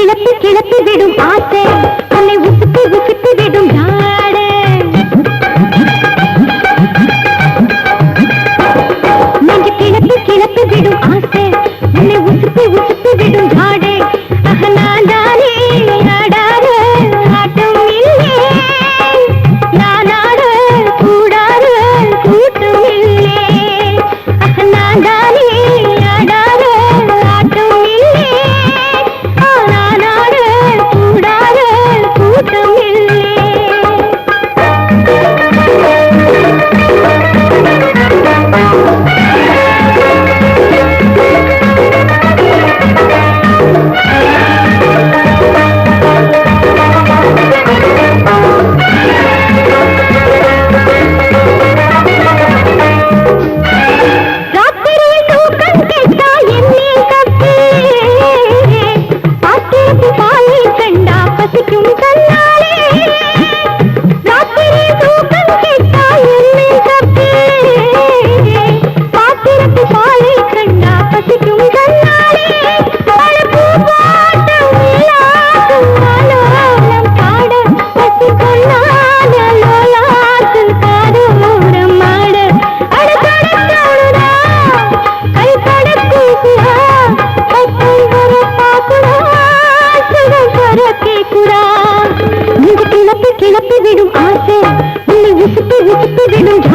கிளப்பி கிளப்பி விடும் ஆசை உன்னை உசுப்பி உசுப்பி விடும் நாடு நெஞ்சு கிளப்பி கிளப்பி விடும் ஆசை உன்னை உசுப்பி உசுப்பி விடும் நாடு நானே ஆடாத ஆட்டம் இல்லே நான் ஆட கூடாத கூட்டம் இல்லே நானே ஆடாத ஆட்டம் இல்லே நான் ஆட கூடாத கூட்டம் இல்லே கிளப்பி விடும் ஆசை உன்னை உசுப்பி உசுப்பி விடும்